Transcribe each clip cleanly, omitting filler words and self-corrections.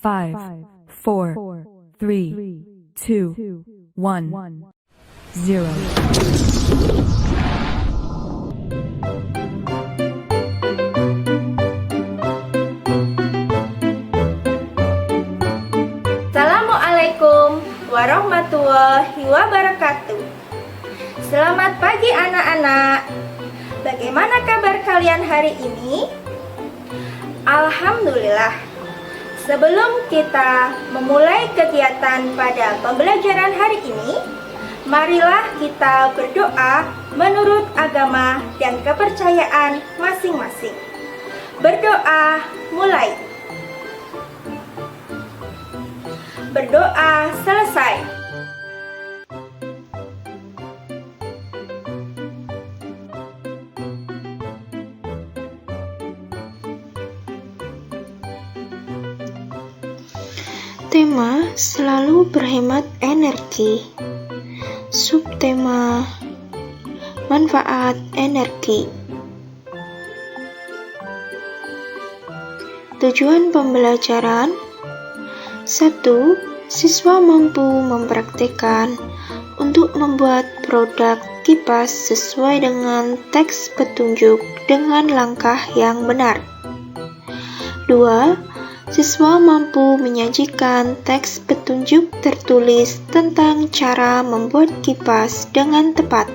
5, 4, 3, 2, 1, 0. Assalamualaikum warahmatullahi wabarakatuh. Selamat pagi anak-anak. Bagaimana kabar kalian hari ini? Alhamdulillah. Sebelum kita memulai kegiatan pada pembelajaran hari ini, marilah kita berdoa menurut agama dan kepercayaan masing-masing. Berdoa mulai. Berdoa selesai. Tema selalu berhemat energi. Subtema manfaat energi. Tujuan pembelajaran: 1. Siswa mampu mempraktikkan untuk membuat produk kipas sesuai dengan teks petunjuk dengan langkah yang benar. 2. Siswa mampu menyajikan teks petunjuk tertulis tentang cara membuat kipas dengan tepat.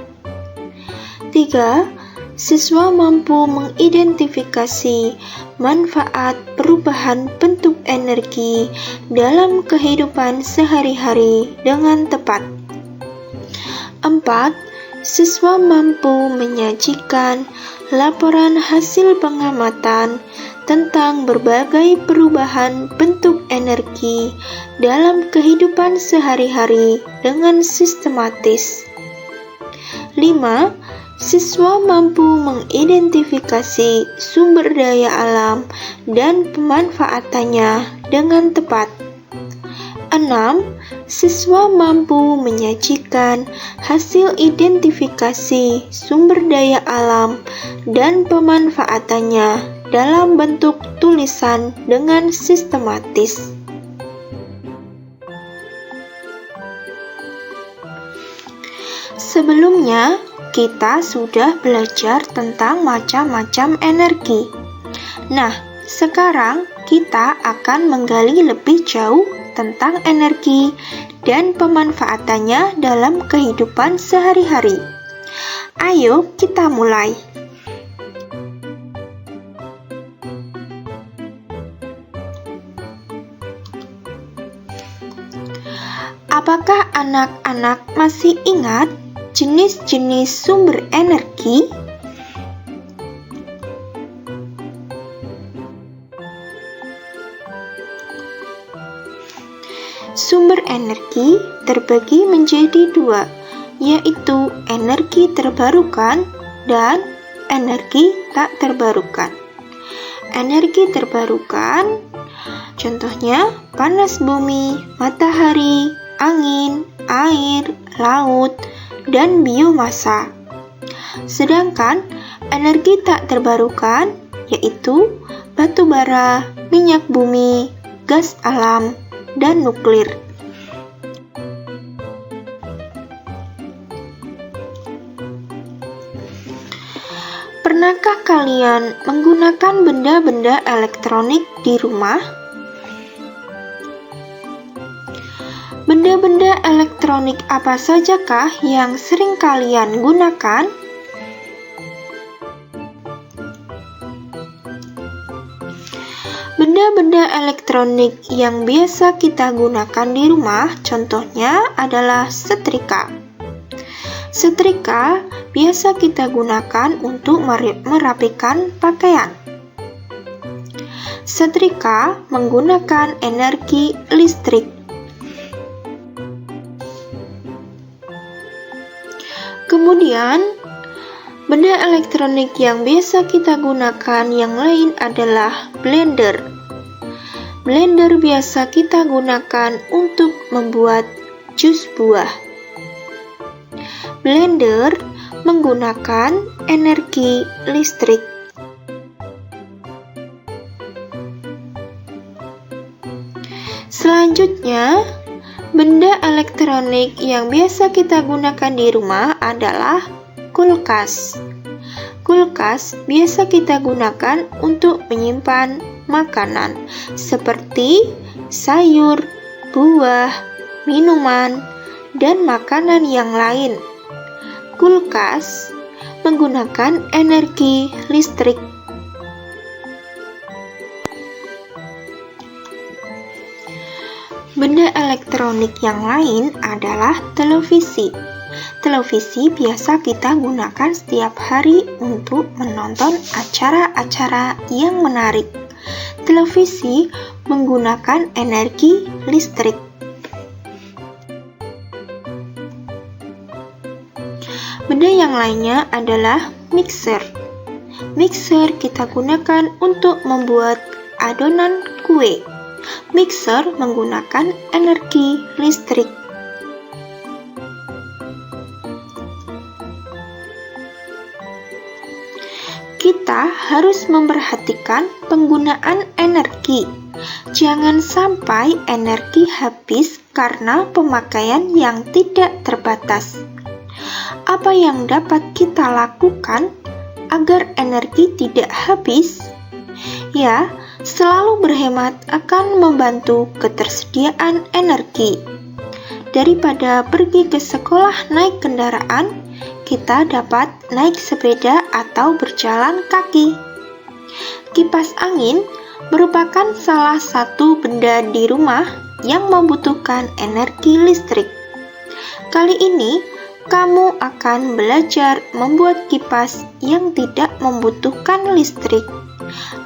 3. Siswa mampu mengidentifikasi manfaat perubahan bentuk energi dalam kehidupan sehari-hari dengan tepat. 4. Siswa mampu menyajikan laporan hasil pengamatan tentang berbagai perubahan bentuk energi dalam kehidupan sehari-hari dengan sistematis. 5. Siswa mampu mengidentifikasi sumber daya alam dan pemanfaatannya dengan tepat. 6. Siswa mampu menyajikan hasil identifikasi sumber daya alam dan pemanfaatannya dalam bentuk tulisan dengan sistematis. Sebelumnya, kita sudah belajar tentang macam-macam energi. Nah, sekarang kita akan menggali lebih jauh tentang energi dan pemanfaatannya dalam kehidupan sehari-hari. Ayo kita mulai. Apakah anak-anak masih ingat jenis-jenis sumber energi? Sumber energi terbagi menjadi dua, yaitu energi terbarukan dan energi tak terbarukan. Energi terbarukan contohnya panas bumi, matahari, angin, air, laut, dan biomasa. Sedangkan energi tak terbarukan yaitu batu bara, minyak bumi, gas alam, dan nuklir. Pernahkah kalian menggunakan benda-benda elektronik di rumah? Benda-benda elektronik apa sajakah yang sering kalian gunakan? Benda-benda elektronik yang biasa kita gunakan di rumah contohnya adalah setrika. Setrika biasa kita gunakan untuk merapikan pakaian. Setrika menggunakan energi listrik. Kemudian, benda elektronik yang biasa kita gunakan yang lain adalah blender. Blender biasa kita gunakan untuk membuat jus buah. Blender menggunakan energi listrik. Selanjutnya, benda elektronik yang biasa kita gunakan di rumah adalah kulkas. Kulkas biasa kita gunakan untuk menyimpan makanan seperti sayur, buah, minuman, dan makanan yang lain. Kulkas menggunakan energi listrik. Benda elektronik yang lain adalah televisi. Televisi biasa kita gunakan setiap hari untuk menonton acara-acara yang menarik. Televisi menggunakan energi listrik. Benda yang lainnya adalah mixer. Mixer kita gunakan untuk membuat adonan kue. Mixer menggunakan energi listrik. Kita harus memperhatikan penggunaan energi. Jangan sampai energi habis karena pemakaian yang tidak terbatas. Apa yang dapat kita lakukan agar energi tidak habis? Ya, selalu berhemat akan membantu ketersediaan energi. Daripada pergi ke sekolah naik kendaraan, kita dapat naik sepeda atau berjalan kaki. Kipas angin merupakan salah satu benda di rumah yang membutuhkan energi listrik. Kali ini, kamu akan belajar membuat kipas yang tidak membutuhkan listrik.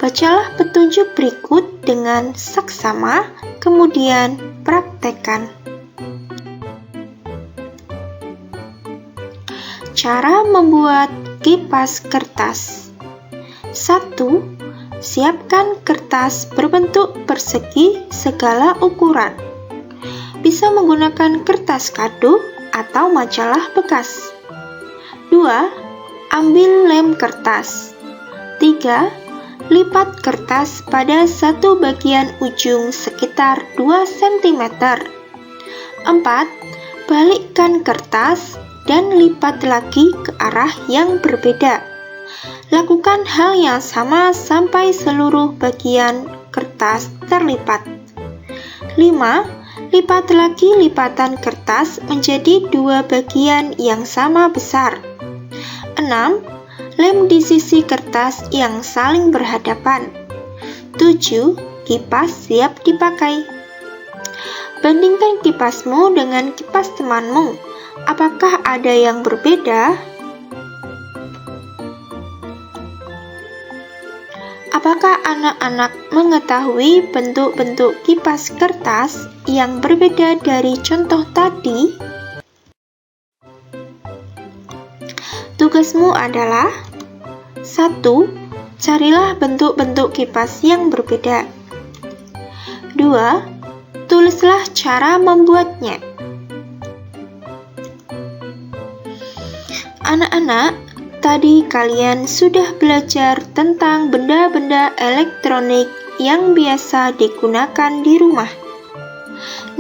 Bacalah petunjuk berikut dengan saksama, kemudian praktekkan. Cara membuat kipas kertas. 1. Siapkan kertas berbentuk persegi segala ukuran. Bisa menggunakan kertas kado atau majalah bekas. 2. Ambil lem kertas. 3. Lipat kertas pada satu bagian ujung sekitar 2 cm. 4. Balikkan kertas dan lipat lagi ke arah yang berbeda. Lakukan hal yang sama sampai seluruh bagian kertas terlipat. 5. Lipat lagi lipatan kertas menjadi 2 bagian yang sama besar. 6. Lem di sisi kertas yang saling berhadapan. 7. Kipas siap dipakai. Bandingkan kipasmu dengan kipas temanmu. Apakah ada yang berbeda? Apakah anak-anak mengetahui bentuk-bentuk kipas kertas yang berbeda dari contoh tadi? Tugasmu adalah 1. Carilah bentuk-bentuk kipas yang berbeda. 2. Tulislah cara membuatnya. Anak-anak, tadi kalian sudah belajar tentang benda-benda elektronik yang biasa digunakan di rumah.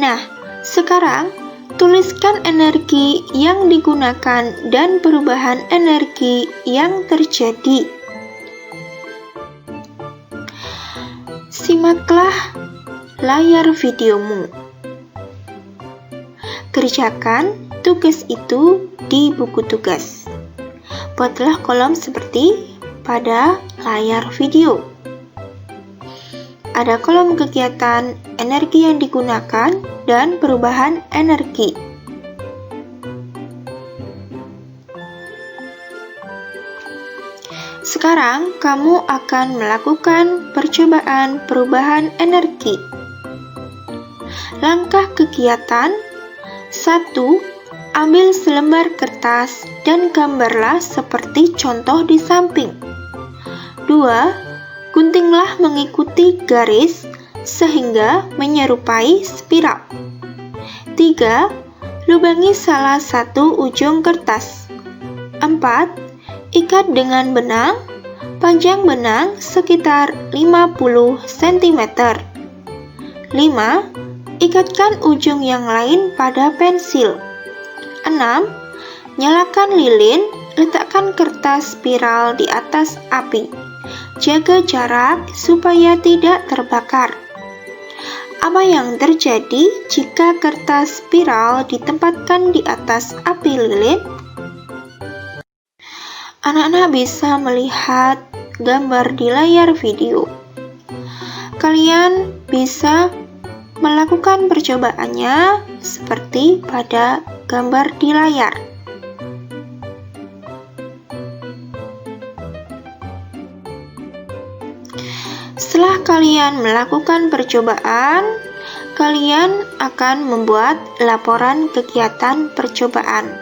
Nah, sekarang tuliskan energi yang digunakan dan perubahan energi yang terjadi. Simaklah layar videomu. Kerjakan tugas itu di buku tugas. Buatlah kolom seperti pada layar video. Ada kolom kegiatan, energi yang digunakan, dan perubahan energi. Sekarang kamu akan melakukan percobaan perubahan energi. Langkah kegiatan 1. Ambil selembar kertas dan gambarlah seperti contoh di samping. 2. Guntinglah mengikuti garis sehingga menyerupai spiral. 3. Lubangi salah satu ujung kertas. 4. Ikat dengan benang, panjang benang sekitar 50 cm. 5. Ikatkan ujung yang lain pada pensil. 6. Nyalakan lilin, letakkan kertas spiral di atas api. Jaga jarak supaya tidak terbakar. Apa yang terjadi jika kertas spiral ditempatkan di atas api lilin? Anak-anak bisa melihat gambar di layar video. Kalian bisa melakukan percobaannya seperti pada gambar di layar. Setelah kalian melakukan percobaan, kalian akan membuat laporan kegiatan percobaan.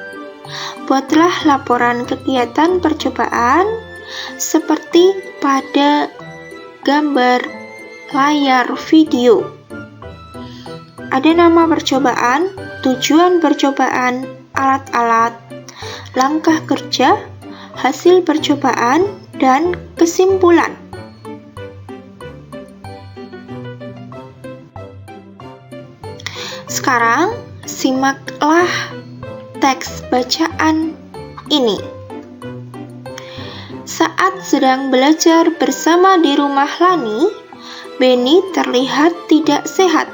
Buatlah laporan kegiatan percobaan seperti pada gambar layar video. Ada nama percobaan, tujuan percobaan, alat-alat, langkah kerja, hasil percobaan, dan kesimpulan. Sekarang, simaklah teks bacaan ini. Saat sedang belajar bersama di rumah Lani, Benny terlihat tidak sehat.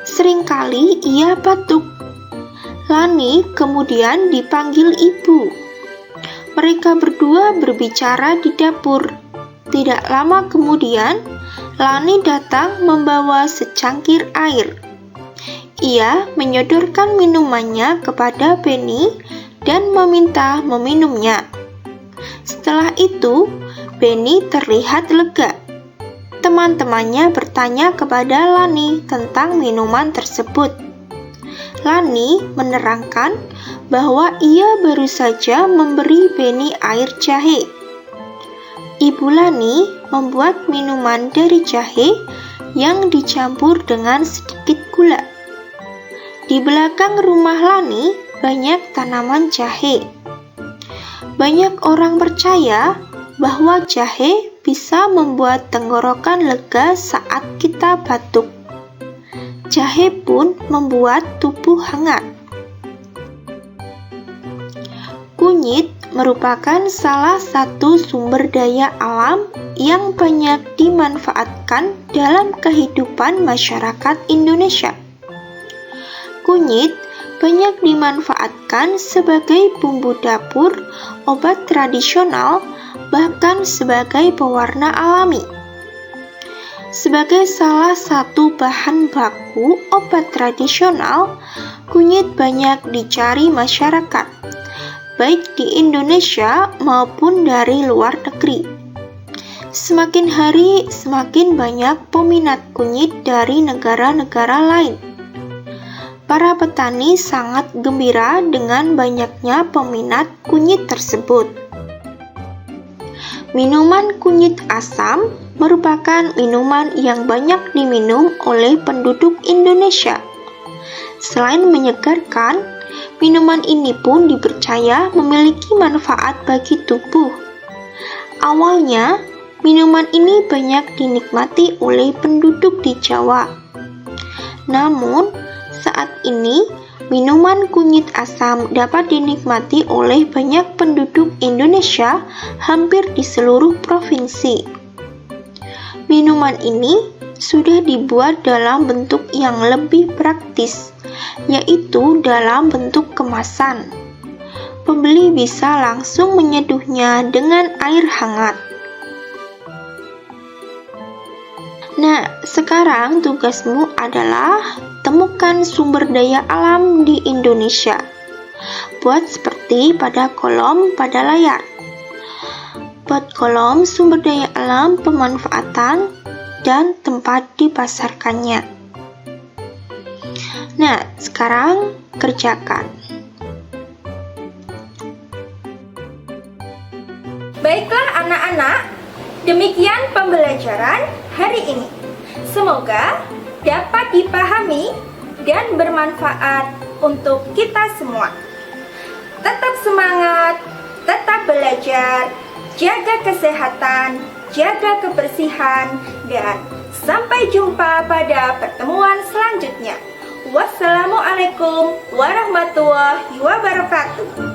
Seringkali ia batuk. Lani kemudian dipanggil ibu. Mereka berdua berbicara di dapur. Tidak lama kemudian, Lani datang membawa secangkir air. Ia menyodorkan minumannya kepada Benny dan meminta meminumnya. Setelah itu, Benny terlihat lega. Teman-temannya bertanya kepada Lani tentang minuman tersebut. Lani menerangkan bahwa ia baru saja memberi Benny air jahe. Ibu Lani membuat minuman dari jahe yang dicampur dengan sedikit gula. Di belakang rumah Lani banyak tanaman jahe. Banyak orang percaya bahwa jahe bisa membuat tenggorokan lega saat kita batuk. Jahe pun membuat tubuh hangat. Kunyit merupakan salah satu sumber daya alam yang banyak dimanfaatkan dalam kehidupan masyarakat Indonesia. Kunyit banyak dimanfaatkan sebagai bumbu dapur, obat tradisional, bahkan sebagai pewarna alami. Sebagai salah satu bahan baku obat tradisional, kunyit banyak dicari masyarakat, baik di Indonesia maupun dari luar negeri. Semakin hari, semakin banyak peminat kunyit dari negara-negara lain. Para petani sangat gembira dengan banyaknya peminat kunyit tersebut. Minuman kunyit asam merupakan minuman yang banyak diminum oleh penduduk Indonesia. Selain menyegarkan, minuman ini pun dipercaya memiliki manfaat bagi tubuh. Awalnya, minuman ini banyak dinikmati oleh penduduk di Jawa. Namun, saat ini, minuman kunyit asam dapat dinikmati oleh banyak penduduk Indonesia hampir di seluruh provinsi. Minuman ini sudah dibuat dalam bentuk yang lebih praktis, yaitu dalam bentuk kemasan. Pembeli bisa langsung menyeduhnya dengan air hangat. Nah, sekarang tugasmu adalah temukan sumber daya alam di Indonesia. Buat seperti pada kolom pada layar. Buat kolom sumber daya alam, pemanfaatan, dan tempat dipasarkannya. Nah, sekarang kerjakan. Baiklah anak-anak, demikian pembelajaran hari ini. Semoga dapat dipahami dan bermanfaat untuk kita semua. Tetap semangat, tetap belajar, jaga kesehatan, jaga kebersihan, dan sampai jumpa pada pertemuan selanjutnya. Wassalamualaikum warahmatullahi wabarakatuh.